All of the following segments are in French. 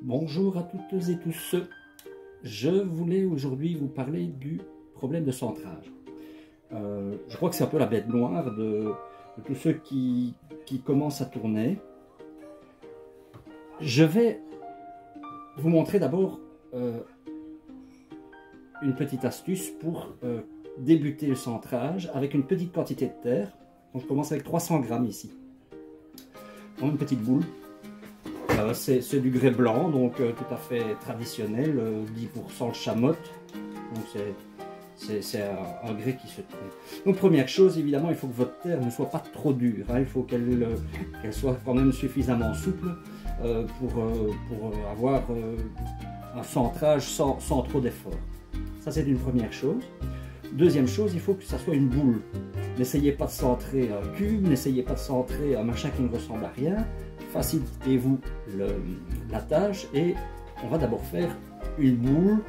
Bonjour à toutes et tous. Je voulais aujourd'hui vous parler du problème de centrage. Je crois que c'est un peu la bête noire de tous ceux qui commencent à tourner. Je vais vous montrer d'abord une petite astuce pour débuter le centrage avec une petite quantité de terre. Donc je commence avec 300 grammes ici. Dans une petite boule. C'est du grès blanc, donc tout à fait traditionnel, 10% de chamotte. Donc c'est un grès qui se trouve. Donc première chose, évidemment, il faut que votre terre ne soit pas trop dure. Hein. Il faut qu'elle soit quand même suffisamment souple pour avoir un centrage sans trop d'effort. Ça, c'est une première chose. Deuxième chose, il faut que ça soit une boule. N'essayez pas de centrer un cube, n'essayez pas de centrer un machin qui ne ressemble à rien. Facilitez-vous la tâche et on va d'abord faire une boule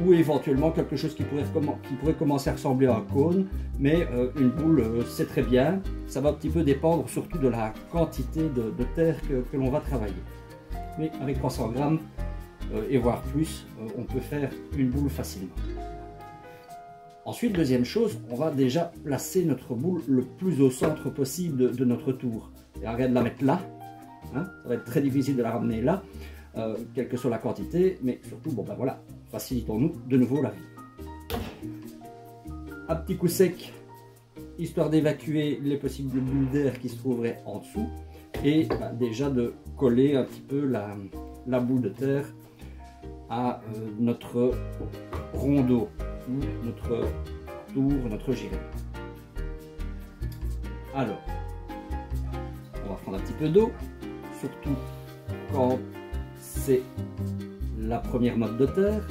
ou éventuellement quelque chose qui pourrait commencer à ressembler à un cône, mais une boule c'est très bien. Ça va un petit peu dépendre surtout de la quantité de terre que l'on va travailler. Mais avec 300 grammes et voire plus, on peut faire une boule facilement. Ensuite, deuxième chose, on va déjà placer notre boule le plus au centre possible de notre tour. Et arrête de la mettre là. Hein, ça va être très difficile de la ramener là, quelle que soit la quantité, mais surtout, bon ben voilà, facilitons-nous de nouveau la vie. Un petit coup sec, histoire d'évacuer les possibles bulles d'air qui se trouveraient en dessous, et ben, déjà de coller un petit peu la boule de terre à notre rondeau, ou notre tour, notre gilet. Alors, on va prendre un petit peu d'eau. Surtout quand c'est la première motte de terre,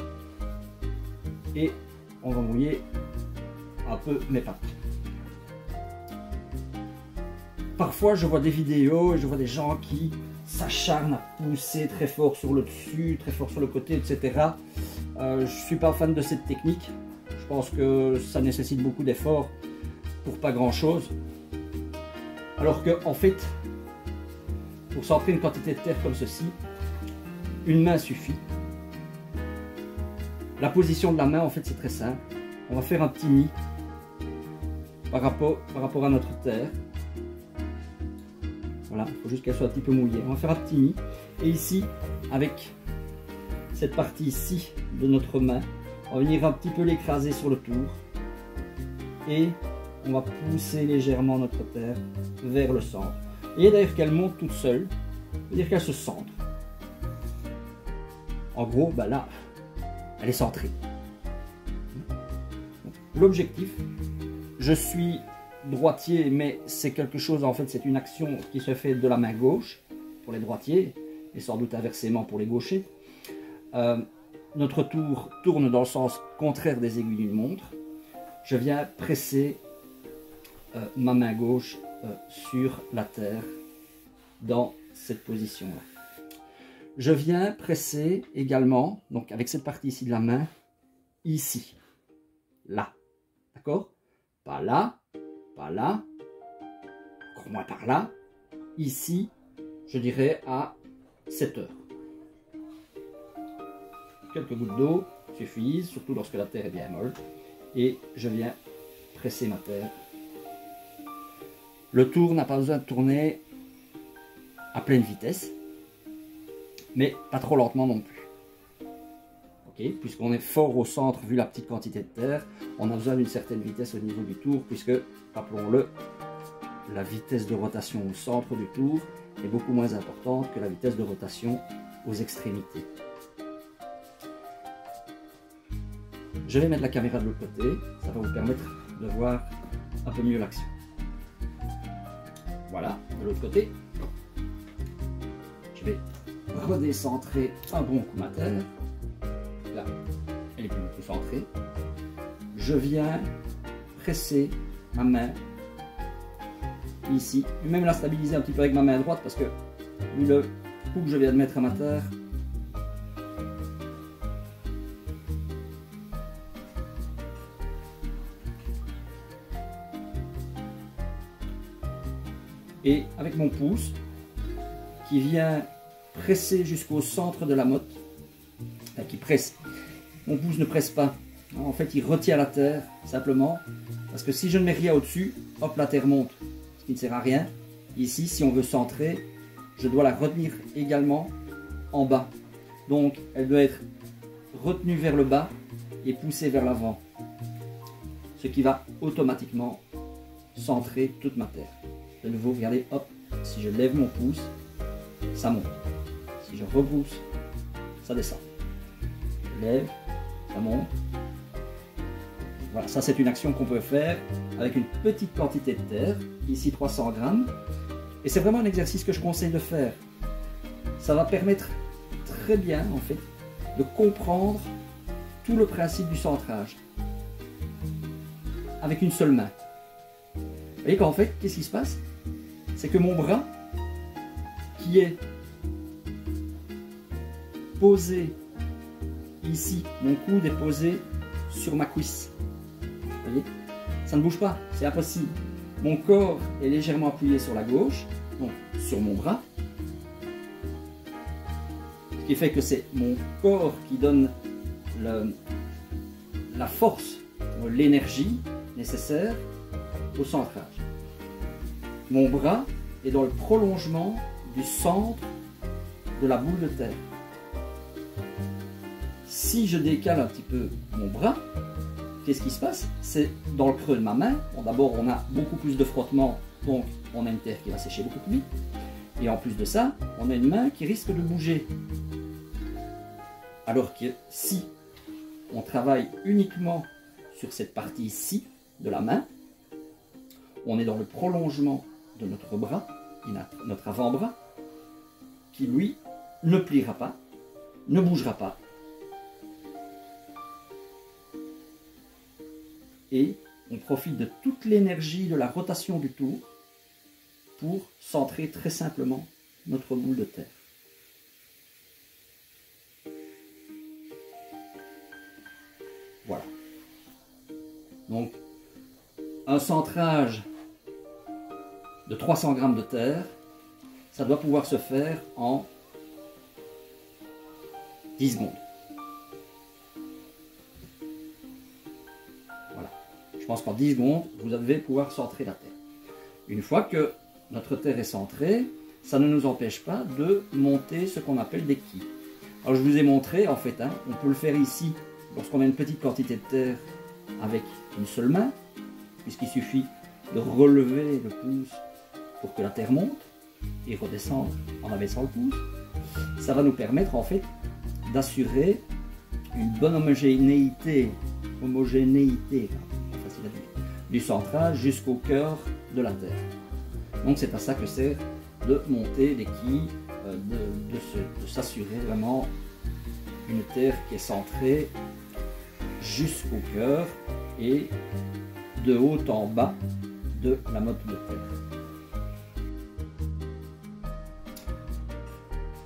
et on va mouiller un peu mes pattes. Parfois je vois des vidéos et je vois des gens qui s'acharnent à pousser très fort sur le dessus, très fort sur le côté, etc. Je ne suis pas fan de cette technique. Je pense que ça nécessite beaucoup d'efforts pour pas grand chose, alors que en fait, pour centrer une quantité de terre comme ceci, une main suffit. La position de la main, en fait, c'est très simple. On va faire un petit nid par rapport à notre terre. Voilà, il faut juste qu'elle soit un petit peu mouillée. On va faire un petit nid. Et ici, avec cette partie ici de notre main, on va venir un petit peu l'écraser sur le tour. Et on va pousser légèrement notre terre vers le centre. Et d'ailleurs qu'elle monte toute seule, c'est-à-dire qu'elle se centre. En gros, ben là, elle est centrée. L'objectif, je suis droitier, mais c'est quelque chose, en fait, c'est une action qui se fait de la main gauche pour les droitiers, et sans doute inversement pour les gauchers. Notre tour tourne dans le sens contraire des aiguilles d'une montre. Je viens presser ma main gauche sur la terre dans cette position-là. Je viens presser également, donc avec cette partie ici de la main, ici, là, d'accord? Pas là, encore moins par là, ici, je dirais à 7 heures. Quelques gouttes d'eau suffisent, surtout lorsque la terre est bien molle, et je viens presser ma terre. Le tour n'a pas besoin de tourner à pleine vitesse, mais pas trop lentement non plus. Ok, puisqu'on est fort au centre, vu la petite quantité de terre, on a besoin d'une certaine vitesse au niveau du tour, puisque, rappelons-le, la vitesse de rotation au centre du tour est beaucoup moins importante que la vitesse de rotation aux extrémités. Je vais mettre la caméra de l'autre côté, ça va vous permettre de voir un peu mieux l'action. Voilà, de l'autre côté. Je vais redécentrer un bon coup ma terre. Là, elle est plus du tout centrée. Je viens presser ma main ici. Je vais même la stabiliser un petit peu avec ma main droite parce que vu le coup que je viens de mettre à ma terre, et avec mon pouce qui vient presser jusqu'au centre de la motte, qui presse. Mon pouce ne presse pas. En fait, il retient la terre, simplement, parce que si je ne mets rien au-dessus, hop, la terre monte, ce qui ne sert à rien. Ici, si on veut centrer, je dois la retenir également en bas. Donc, elle doit être retenue vers le bas et poussée vers l'avant. Ce qui va automatiquement centrer toute ma terre. De nouveau, regardez, hop, si je lève mon pouce, ça monte. Si je repousse, ça descend. Je lève, ça monte. Voilà, ça c'est une action qu'on peut faire avec une petite quantité de terre, ici 300 grammes. Et c'est vraiment un exercice que je conseille de faire. Ça va permettre très bien, en fait, de comprendre tout le principe du centrage. Avec une seule main. Vous voyez qu'en fait, qu'est-ce qui se passe? C'est que mon bras, qui est posé ici, mon coude est posé sur ma cuisse. Vous voyez? Ça ne bouge pas, c'est impossible. Mon corps est légèrement appuyé sur la gauche, donc sur mon bras. Ce qui fait que c'est mon corps qui donne la force, l'énergie nécessaire au centrage. Mon bras est dans le prolongement du centre de la boule de terre. Si je décale un petit peu mon bras, qu'est-ce qui se passe? C'est dans le creux de ma main. Bon, d'abord, on a beaucoup plus de frottement, donc on a une terre qui va sécher beaucoup plus vite. Et en plus de ça, on a une main qui risque de bouger. Alors que si on travaille uniquement sur cette partie-ci de la main, on est dans le prolongement de notre bras, notre avant-bras, qui lui ne pliera pas, ne bougera pas. Et on profite de toute l'énergie de la rotation du tour pour centrer très simplement notre boule de terre. Voilà. Donc, un centrage de 300 grammes de terre, ça doit pouvoir se faire en 10 secondes. Voilà. Je pense qu'en 10 secondes, vous allez pouvoir centrer la terre. Une fois que notre terre est centrée, ça ne nous empêche pas de monter ce qu'on appelle des quilles. Alors je vous ai montré, en fait, on peut le faire ici, lorsqu'on a une petite quantité de terre avec une seule main, puisqu'il suffit de relever le pouce pour que la terre monte et redescendre en abaissant le pouce. Ça va nous permettre en fait d'assurer une bonne homogénéité facile à dire, du centrage jusqu'au cœur de la terre. Donc c'est à ça que sert de monter les quilles, de s'assurer vraiment une terre qui est centrée jusqu'au cœur et de haut en bas de la motte de terre.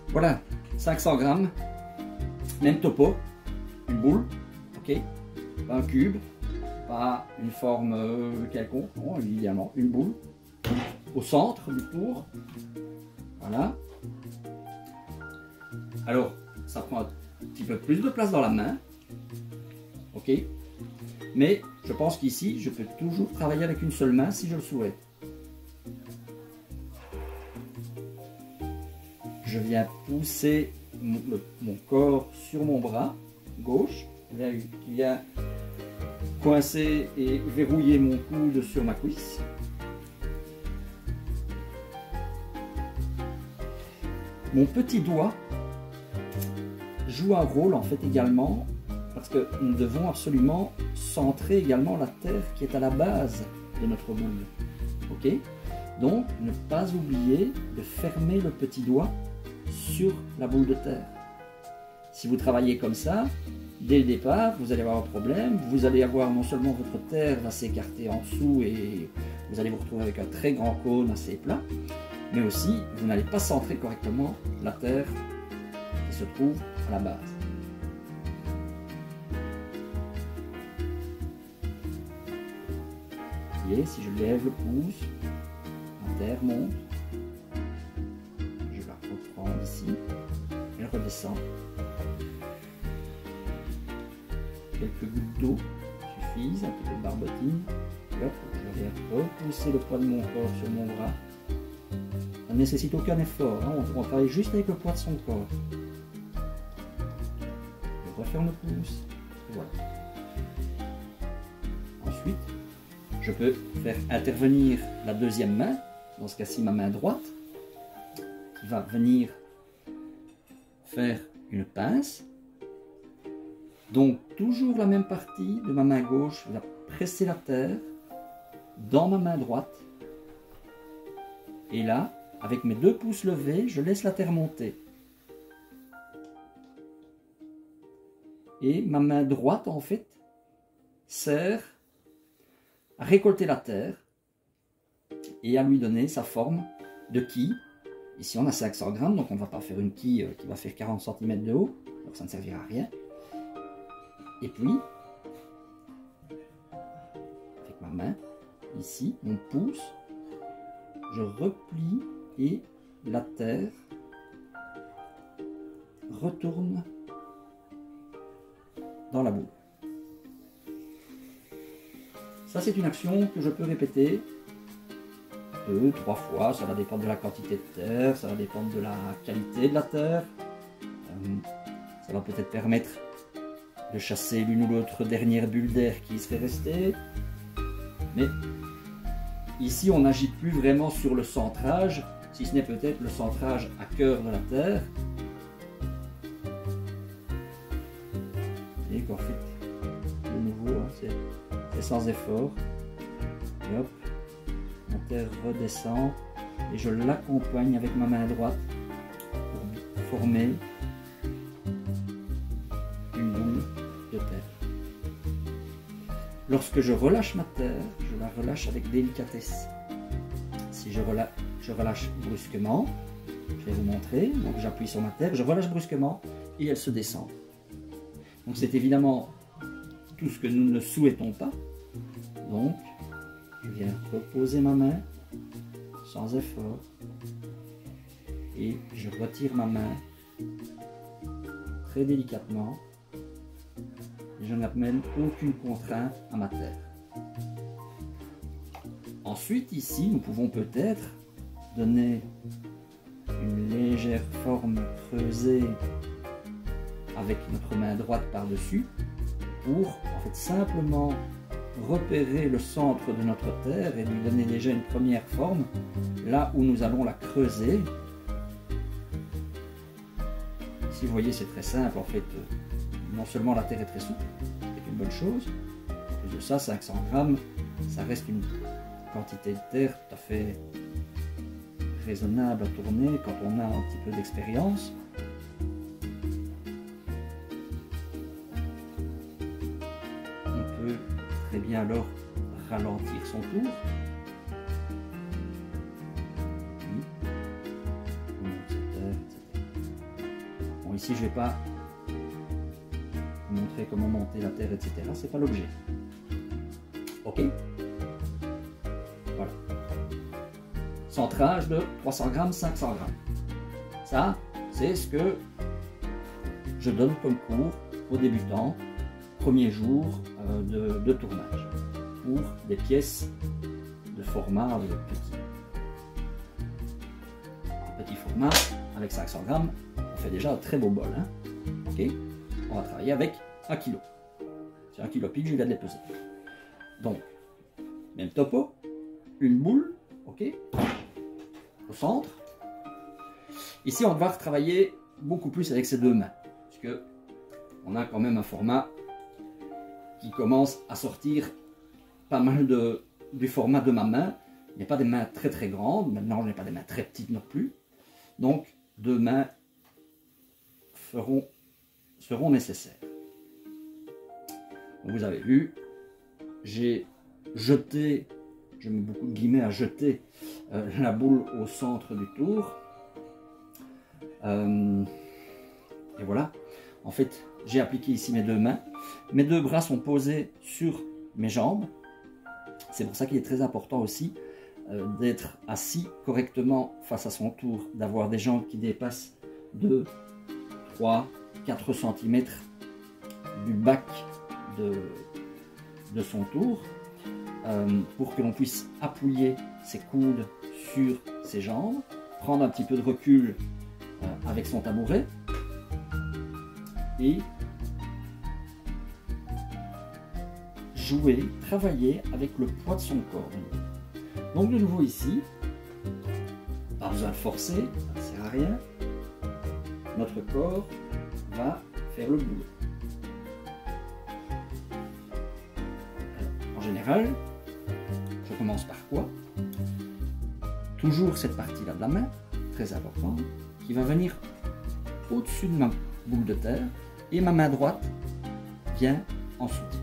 Voilà, 500 grammes, même topo, une boule, ok, pas un cube, pas une forme quelconque, non, évidemment, une boule, au centre du tour, voilà. Alors, ça prend un petit peu plus de place dans la main, ok, mais je pense qu'ici, je peux toujours travailler avec une seule main si je le souhaite. Je viens pousser mon corps sur mon bras gauche, qui vient coincer et verrouiller mon coude sur ma cuisse. Mon petit doigt joue un rôle en fait également, parce que nous devons absolument centrer également la terre qui est à la base de notre boule. Ok? Donc, ne pas oublier de fermer le petit doigt sur la boule de terre. Si vous travaillez comme ça, dès le départ, vous allez avoir un problème. Vous allez avoir non seulement votre terre va s'écarter en dessous et vous allez vous retrouver avec un très grand cône assez plat, mais aussi vous n'allez pas centrer correctement la terre qui se trouve à la base. Vous voyez, si je lève le pouce, la terre monte. Je la reprends ici. redescends. Quelques gouttes d'eau suffisent, un petit peu de barbotine. Et hop, je viens repousser le poids de mon corps sur mon bras. Ça ne nécessite aucun effort, hein. On travaille juste avec le poids de son corps. Je referme le pouce, et voilà. Ensuite, je peux faire intervenir la deuxième main, dans ce cas-ci ma main droite, qui va venir faire une pince. Donc toujours la même partie de ma main gauche va presser la terre dans ma main droite. Et là, avec mes 2 pouces levés, je laisse la terre monter. Et ma main droite, en fait, sert à récolter la terre et à lui donner sa forme de quille. Ici, on a 500 grammes, donc on ne va pas faire une quille qui va faire 40 cm de haut, donc ça ne servira à rien. Et puis, avec ma main, ici, mon pouce, je replie et la terre retourne dans la boule. Ça, c'est une action que je peux répéter 2, 3 fois, ça va dépendre de la quantité de terre, ça va dépendre de la qualité de la terre. Ça va peut-être permettre de chasser l'une ou l'autre dernière bulle d'air qui serait restée. Mais ici, on n'agit plus vraiment sur le centrage, si ce n'est peut-être le centrage à cœur de la terre. Et qu'en fait, de nouveau, c'est sans effort. Et hop, la terre redescend et je l'accompagne avec ma main droite pour former une boule de terre. Lorsque je relâche ma terre, je la relâche avec délicatesse. Si je relâche brusquement, je vais vous montrer, donc j'appuie sur ma terre, je relâche brusquement et elle se descend. Donc c'est évidemment tout ce que nous ne souhaitons pas. Donc je viens reposer ma main sans effort et je retire ma main très délicatement. Je n'amène aucune contrainte à ma terre. Ensuite, ici, nous pouvons peut-être donner une légère forme creusée avec notre main droite par-dessus pour en fait simplement repérer le centre de notre terre et lui donner déjà une première forme là où nous allons la creuser. Ici, vous voyez, c'est très simple en fait. Non seulement la terre est très souple, c'est une bonne chose. En plus de ça, 500 grammes, ça reste une quantité de terre tout à fait raisonnable à tourner quand on a un petit peu d'expérience. On peut très bien alors ralentir son tour. Bon, ici, je ne vais pas montrer comment monter la terre, etc. C'est pas l'objet. Ok. Voilà. Centrage de 300 grammes, 500 grammes. Ça, c'est ce que je donne comme cours aux débutants, premier jour de tournage, pour des pièces de format petit. Petit format, avec 500 grammes, on fait déjà un très beau bol. Hein. Ok. On va travailler avec 1 kg. C'est 1 kg pile, je viens de les peser. Donc, même topo, une boule, ok, au centre. Ici, on va travailler beaucoup plus avec ses 2 mains, puisque on a quand même un format qui commence à sortir pas mal du format de ma main. Il n'y a pas des mains très très grandes, maintenant je n'ai pas des mains très petites non plus. Donc, 2 mains seront nécessaires. Donc, vous avez vu, j'ai jeté, je mets beaucoup de guillemets à jeter la boule au centre du tour. Et voilà, en fait, j'ai appliqué ici mes 2 mains. Mes 2 bras sont posés sur mes jambes. C'est pour ça qu'il est très important aussi d'être assis correctement face à son tour, d'avoir des jambes qui dépassent de 3-4 cm du bac de son tour, pour que l'on puisse appuyer ses coudes sur ses jambes, prendre un petit peu de recul avec son tabouret et jouer, travailler avec le poids de son corps. Donc de nouveau ici, pas besoin de forcer, ça ne sert à rien, notre corps va faire le boulot. Alors, en général, je commence par quoi? Toujours cette partie-là de la main, très importante, qui va venir au-dessus de ma boule de terre, et ma main droite vient en soutien.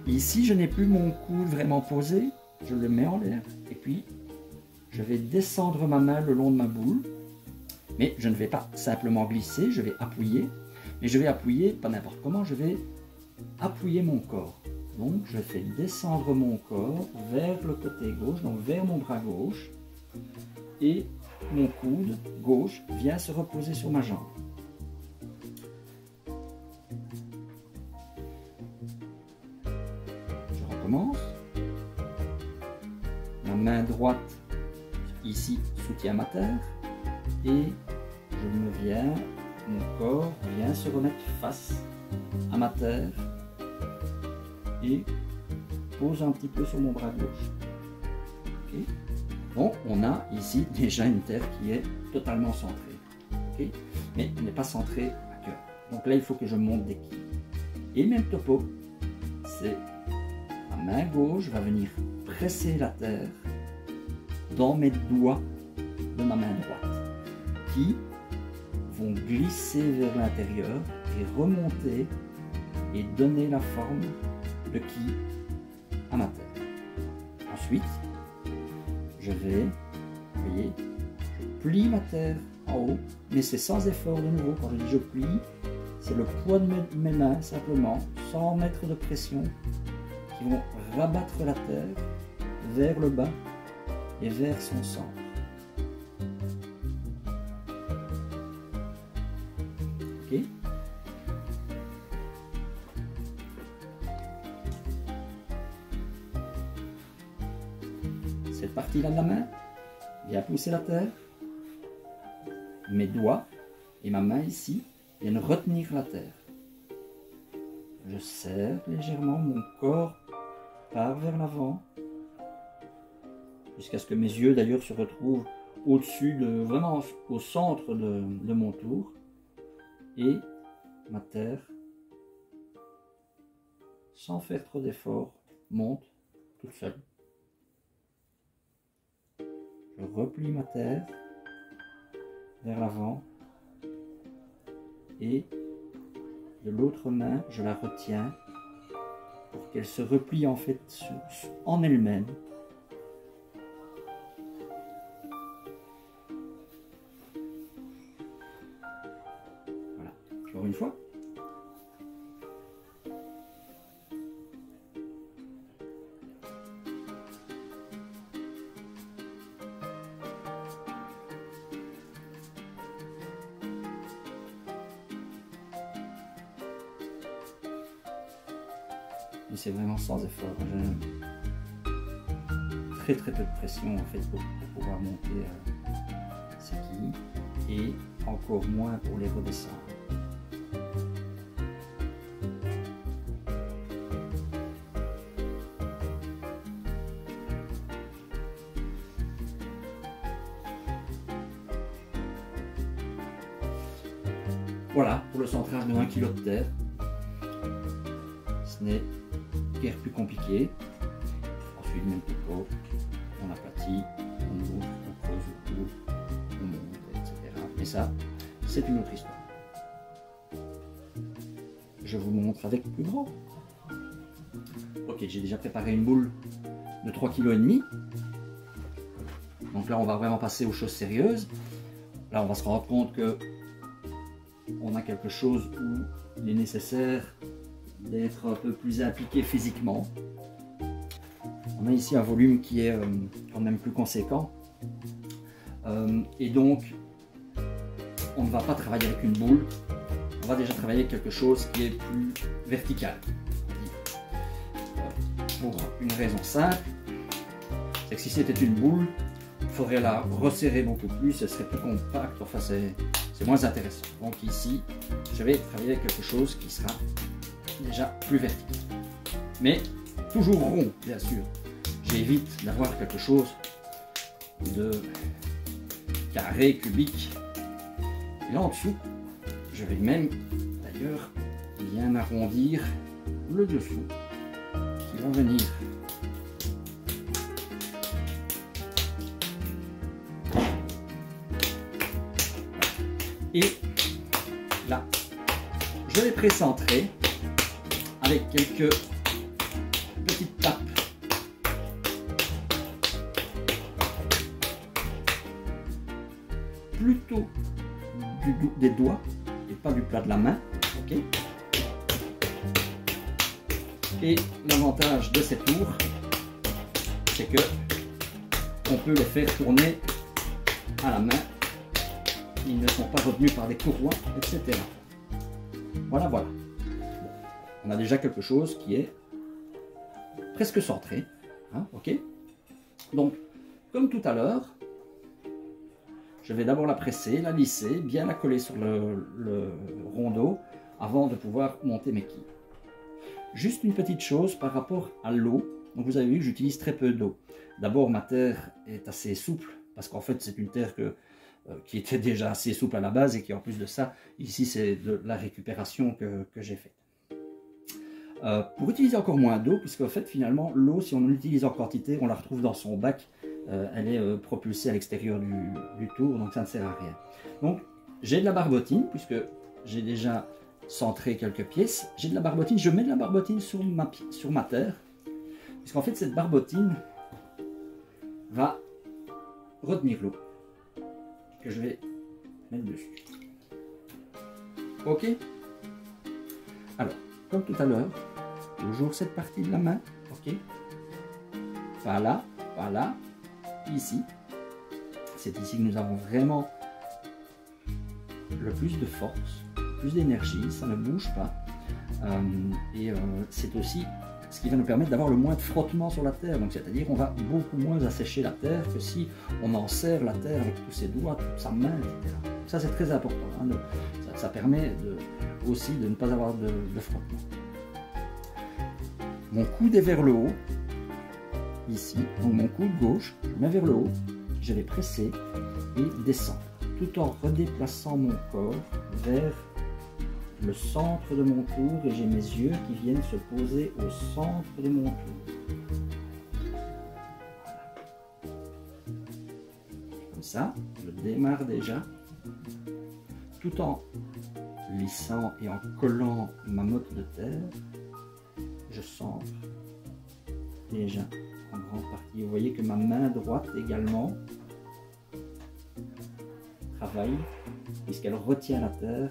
Ici, je n'ai plus mon coude vraiment posé, je le mets en l'air, et puis je vais descendre ma main le long de ma boule, mais je ne vais pas simplement glisser, je vais appuyer, mais je vais appuyer pas n'importe comment, je vais appuyer mon corps. Donc je fais descendre mon corps vers le côté gauche, donc vers mon bras gauche, et mon coude gauche vient se reposer sur ma jambe. Je recommence. Ma main droite ici soutient ma terre et mon corps vient se remettre face à ma terre et pose un petit peu sur mon bras gauche. Okay. Donc on a ici déjà une terre qui est totalement centrée, okay. Mais elle n'est pas centrée à cœur. Donc là il faut que je monte d'équilibre. Et même topo, c'est ma main gauche va venir presser la terre dans mes doigts de ma main droite, qui vont glisser vers l'intérieur et remonter et donner la forme de qui à ma terre. Ensuite, je vais, vous voyez, je plie ma terre en haut, mais c'est sans effort de nouveau. Quand je dis je plie, c'est le poids de mes mains simplement, sans mettre de pression, qui vont rabattre la terre vers le bas et vers son centre. Ok. Cette partie-là de la main vient pousser la terre. Mes doigts et ma main ici viennent retenir la terre. Je serre légèrement, mon corps part vers l'avant, jusqu'à ce que mes yeux d'ailleurs se retrouvent au-dessus vraiment au centre de mon tour, et ma terre, sans faire trop d'efforts, monte toute seule. Je replie ma terre vers l'avant et de l'autre main, je la retiens pour qu'elle se replie en fait en elle-même. Voilà, encore une fois. Mais c'est vraiment sans effort. Très peu de pression en fait pour pouvoir monter ces quilles, et encore moins pour les redescendre. Voilà pour le centrage de 1 kg de terre. Ce n'est guère plus compliqué. Ensuite, même topo, on aplatit, on ouvre, on creuse autour, on monte, etc. Mais ça, c'est une autre histoire. Je vous montre avec plus grand. Ok, j'ai déjà préparé une boule de 3,5 kg. Donc là, on va vraiment passer aux choses sérieuses. Là, on va se rendre compte que on a quelque chose où il est nécessaire d'être un peu plus impliqué physiquement. On a ici un volume qui est quand même plus conséquent. Et donc, on ne va pas travailler avec une boule, on va déjà travailler avec quelque chose qui est plus vertical. Pour une raison simple, c'est que si c'était une boule, il faudrait la resserrer beaucoup plus, elle serait plus compacte, enfin c'est moins intéressant. Donc ici, je vais travailler avec quelque chose qui sera déjà plus vertical. Mais toujours rond, bien sûr. J'évite d'avoir quelque chose de carré, cubique. Et là en dessous, je vais même d'ailleurs bien arrondir le dessous qui va venir. Et là, je vais précentrer avec quelques petites tapes. Plutôt des doigts et pas du plat de la main. Okay. Et l'avantage de ces tours, c'est que on peut les faire tourner à la main. Ils ne sont pas retenus par des courroies, etc. Voilà, voilà. On a déjà quelque chose qui est presque centré. Hein, ok. Donc, comme tout à l'heure, je vais d'abord la presser, la lisser, bien la coller sur le rondeau avant de pouvoir monter mes quilles. Juste une petite chose par rapport à l'eau. Donc vous avez vu que j'utilise très peu d'eau. D'abord, ma terre est assez souple parce qu'en fait c'est une terre qui était déjà assez souple à la base et qui en plus de ça, ici c'est de la récupération que j'ai faite. Pour utiliser encore moins d'eau, puisque en fait finalement l'eau, si on l'utilise en quantité, on la retrouve dans son bac, elle est propulsée à l'extérieur du tour, donc ça ne sert à rien. Donc j'ai de la barbotine, puisque j'ai déjà centré quelques pièces, j'ai de la barbotine, je mets de la barbotine sur ma terre, puisqu'en fait cette barbotine va retenir l'eau que je vais mettre dessus. Ok. Alors, comme tout à l'heure, toujours cette partie de la main, ok. Pas là, ici. C'est ici que nous avons vraiment le plus de force, le plus d'énergie, ça ne bouge pas. C'est aussi ce qui va nous permettre d'avoir le moins de frottement sur la terre. Donc c'est-à-dire on va beaucoup moins assécher la terre que si on en serre la terre avec tous ses doigts, toute sa main, etc. Ça c'est très important. Hein, ça permet aussi de ne pas avoir de frottement. Mon coude est vers le haut, ici. Donc mon coude gauche, je mets vers le haut, je vais presser et descendre, tout en redéplaçant mon corps vers le centre de mon tour, et j'ai mes yeux qui viennent se poser au centre de mon tour. Voilà. Comme ça, je démarre déjà, tout en lissant et en collant ma motte de terre. Je centre déjà en grande partie. Vous voyez que ma main droite également travaille, puisqu'elle retient la terre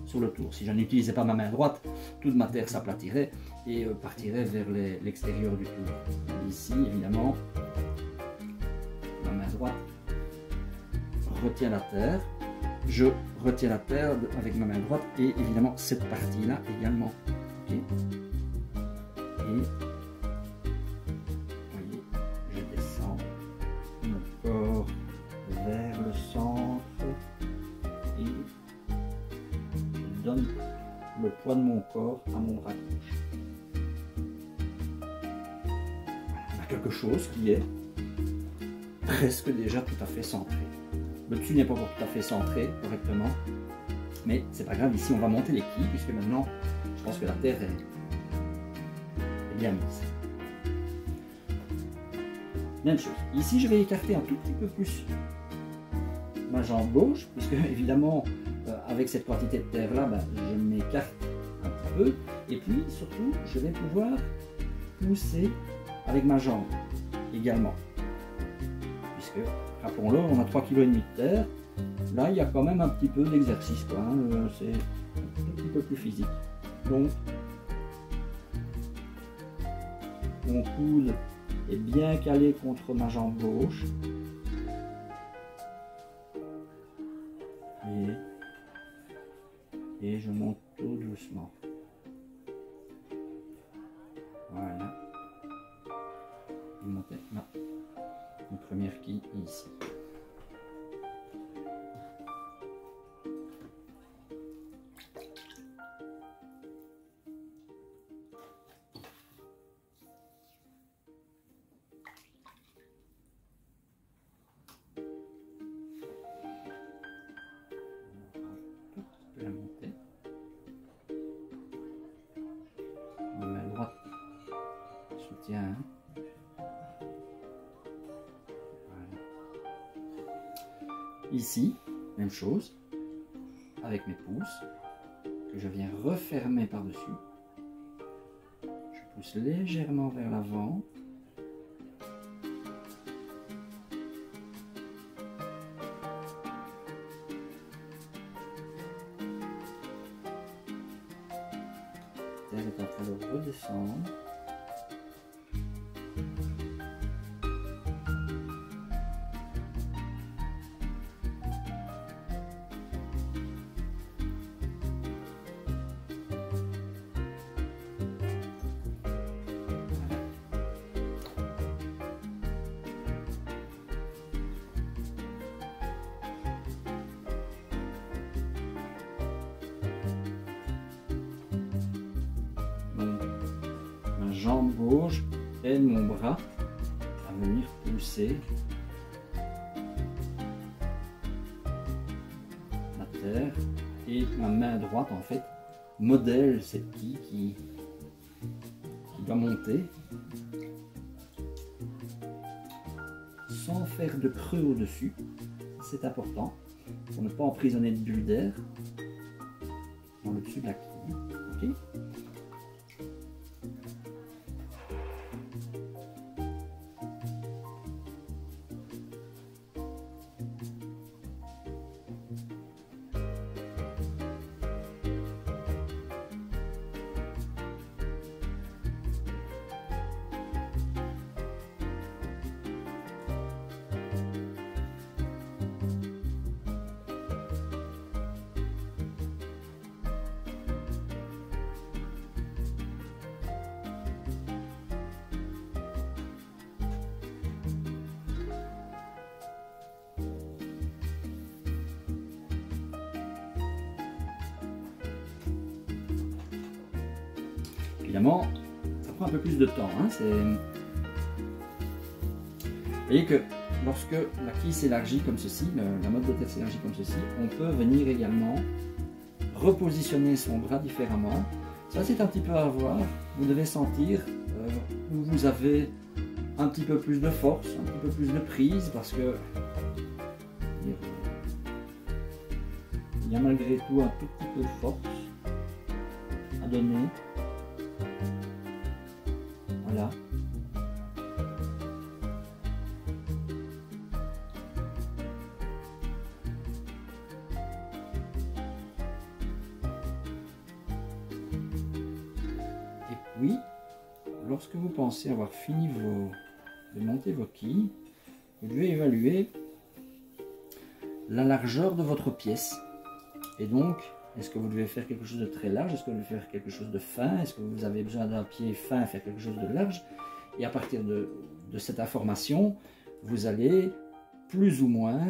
sur le tour. Si je n'utilisais pas ma main droite, toute ma terre s'aplatirait et partirait vers l'extérieur du tour. Ici, évidemment, ma main droite retient la terre. Je retiens la terre avec ma main droite et évidemment cette partie-là également. Okay. Et vous voyez, je descends mon corps vers le centre et je donne le poids de mon corps à mon bras gauche. On a quelque chose qui est presque déjà tout à fait centré. Le dessus n'est pas encore tout à fait centré correctement, mais c'est pas grave, ici on va monter les quilles puisque maintenant je pense que la terre est bien mise. Même chose, ici je vais écarter un tout petit peu plus ma jambe gauche, puisque évidemment avec cette quantité de terre là, je m'écarte un petit peu, et puis surtout je vais pouvoir pousser avec ma jambe également, puisque rappelons-le, on a 3,5 kg de terre, là il y a quand même un petit peu d'exercice, hein, c'est un petit peu plus physique. Donc mon coude est bien calé contre ma jambe gauche. Et et je monte tout doucement. Voilà. Je vais monter là. Une première quille ici. La monter. La main droite soutient. Voilà. Ici, même chose, avec mes pouces, que je viens refermer par-dessus. Je pousse légèrement vers l'avant. Elle est en train de redescendre. Ma jambe gauche aide mon bras à venir pousser la terre et ma main droite en fait modèle cette quille qui doit monter sans faire de creux au-dessus. C'est important pour ne pas emprisonner de bulles d'air dans le dessus de la quille. Okay. Évidemment, ça prend un peu plus de temps. Hein. Vous voyez que lorsque la quille s'élargit comme ceci, la motte de terre s'élargit comme ceci, on peut venir également repositionner son bras différemment. Ça, c'est un petit peu à voir. Vous devez sentir où vous avez un petit peu plus de force, un petit peu plus de prise, parce que il y a malgré tout un tout petit peu de force à donner. Voilà. Et puis, lorsque vous pensez avoir fini de monter vos quilles, vous devez évaluer la largeur de votre pièce. Et donc, est-ce que vous devez faire quelque chose de très large? Est-ce que vous devez faire quelque chose de fin? Est-ce que vous avez besoin d'un pied fin et faire quelque chose de large? Et à partir de cette information, vous allez plus ou moins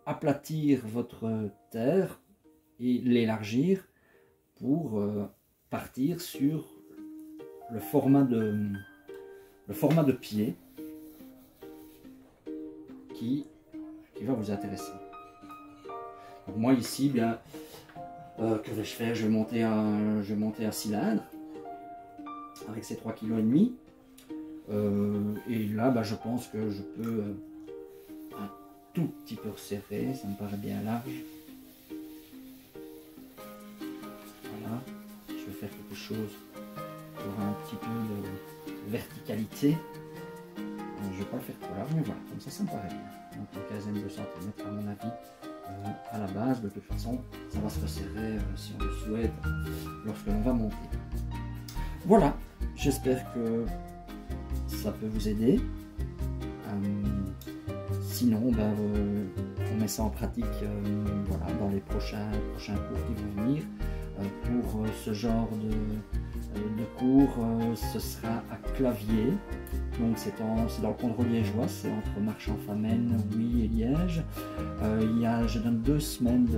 aplatir votre terre et l'élargir pour partir sur le format de pied qui va vous intéresser. Donc moi ici, bien, que vais-je faire? Je vais monter un cylindre avec ses 3,5 kg. Et là, je pense que je peux un tout petit peu resserrer, ça me paraît bien large. Voilà, je vais faire quelque chose pour un petit peu de verticalité. Je ne vais pas le faire trop large, mais voilà, comme ça me paraît bien. Donc une quinzaine de centimètres à mon avis. À la base, de toute façon, ça va se resserrer si on le souhaite lorsque l'on va monter. Voilà, j'espère que ça peut vous aider. Sinon, on met ça en pratique voilà, dans les prochains cours qui vont venir. Pour ce genre de cours, ce sera à Claviers. Donc c'est dans le canton liégeois, c'est entre Marchand-Famenne, Huy et Liège. Je donne 2 semaines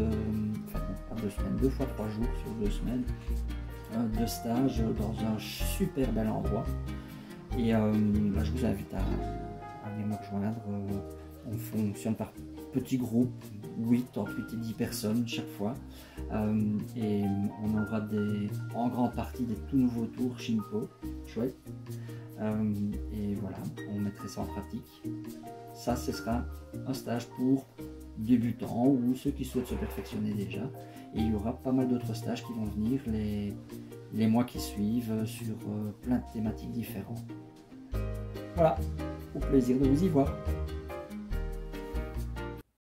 enfin non, pas 2 semaines, 2 fois 3 jours sur 2 semaines de stage dans un super bel endroit. Et là, je vous invite à venir me rejoindre. On fonctionne par petits groupes, 8, entre 8 et 10 personnes chaque fois. Et on aura en grande partie des tout nouveaux tours Shinpo, chouette. Et voilà, on mettrait ça en pratique. Ça, ce sera un stage pour débutants ou ceux qui souhaitent se perfectionner déjà. Et il y aura pas mal d'autres stages qui vont venir les mois qui suivent sur plein de thématiques différentes. Voilà, au plaisir de vous y voir.